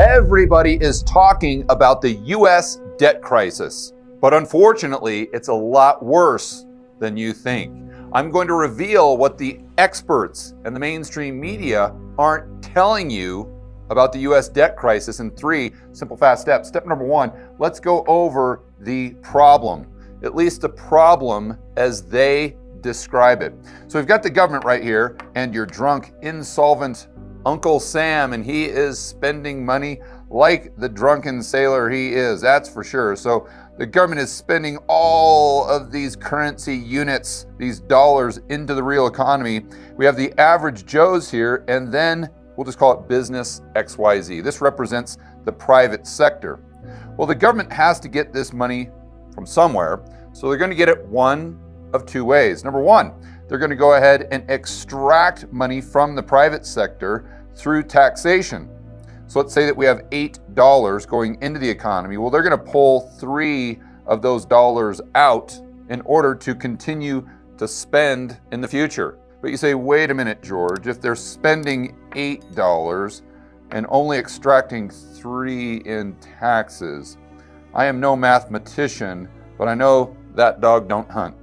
Everybody is talking about the US debt crisis, but unfortunately, it's a lot worse than you think. I'm going to reveal what the experts and the mainstream media aren't telling you about the US debt crisis in 3 simple, fast steps. Step number 1, let's go over the problem, at least the problem as they describe it. So we've got the government right here and your drunk, insolvent Uncle Sam, and he is spending money like the drunken sailor he is, that's for sure. So the government is spending all of these currency units, these dollars, into the real economy. We have the average Joes here, and then we'll just call it business XYZ. This represents the private sector. Well, the government has to get this money from somewhere, so they're going to get it one of 2 ways. Number 1, they're going to go ahead and extract money from the private sector through taxation. So let's say that we have $8 going into the economy. Well, they're going to pull 3 of those dollars out in order to continue to spend in the future. But you say, wait a minute, George, if they're spending $8 and only extracting 3 in taxes, I am no mathematician, but I know that dog don't hunt.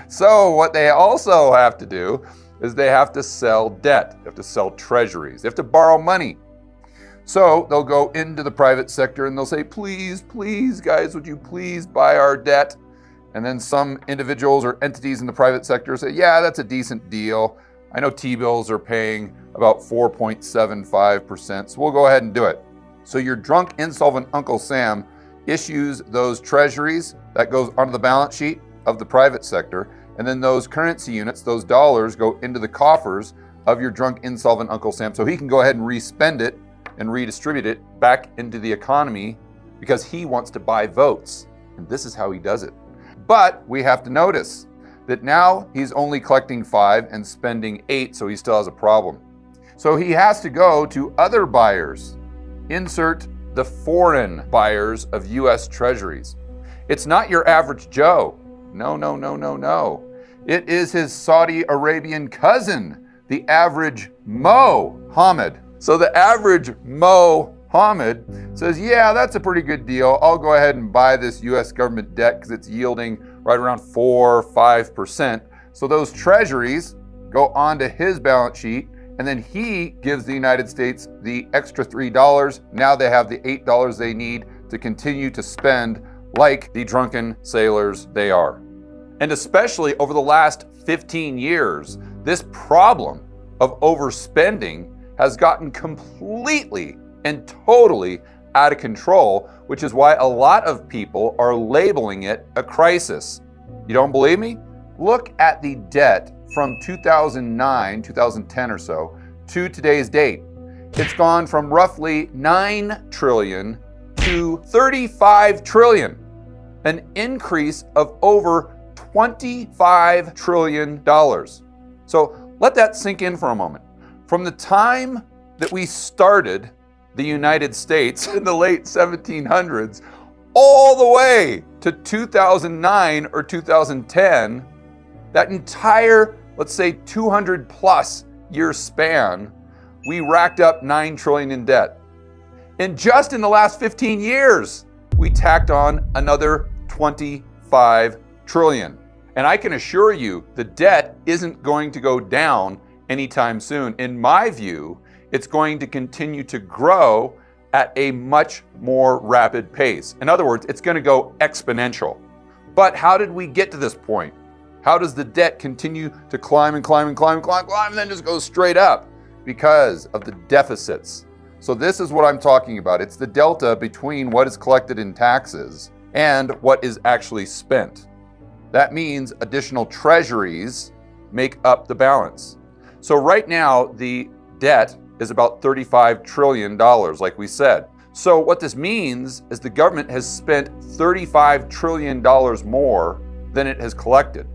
So what they also have to do is they have to sell debt. They have to sell treasuries. They have to borrow money. So they'll go into the private sector and they'll say, please, please, guys, would you please buy our debt? And then some individuals or entities in the private sector say, yeah, that's a decent deal. I know T-bills are paying about 4.75%, so we'll go ahead and do it. So your drunk, insolvent Uncle Sam issues those treasuries. That goes onto the balance sheet of the private sector. And then those currency units, those dollars, go into the coffers of your drunk, insolvent Uncle Sam. So he can go ahead and respend it and redistribute it back into the economy because he wants to buy votes. And this is how he does it. But we have to notice that now he's only collecting 5 and spending 8, so he still has a problem. So he has to go to other buyers. Insert the foreign buyers of US treasuries. It's not your average Joe. No, no, no, no, no. It is his Saudi Arabian cousin, the average Mohammed. So the average Mohammed says, yeah, that's a pretty good deal. I'll go ahead and buy this US government debt because it's yielding right around 4 or 5%. So those treasuries go onto his balance sheet, and then he gives the United States the extra $3. Now they have the $8 they need to continue to spend like the drunken sailors they are. And especially over the last 15 years, this problem of overspending has gotten completely and totally out of control, which is why a lot of people are labeling it a crisis. You don't believe me? Look at the debt from 2009, 2010 or so, to today's date. It's gone from roughly 9 trillion to 35 trillion, an increase of over $25 trillion. So let that sink in for a moment. From the time that we started the United States in the late 1700s, all the way to 2009 or 2010, that entire, let's say 200 plus year span, we racked up 9 trillion in debt. And just in the last 15 years, we tacked on another 25 trillion. And I can assure you the debt isn't going to go down anytime soon. In my view, it's going to continue to grow at a much more rapid pace. In other words, it's going to go exponential. But how did we get to this point? How does the debt continue to climb and climb and climb and climb and climb and then just go straight up? Because of the deficits. So this is what I'm talking about. It's the delta between what is collected in taxes and what is actually spent. That means additional treasuries make up the balance. So right now, the debt is about $35 trillion, like we said. So what this means is the government has spent $35 trillion more than it has collected.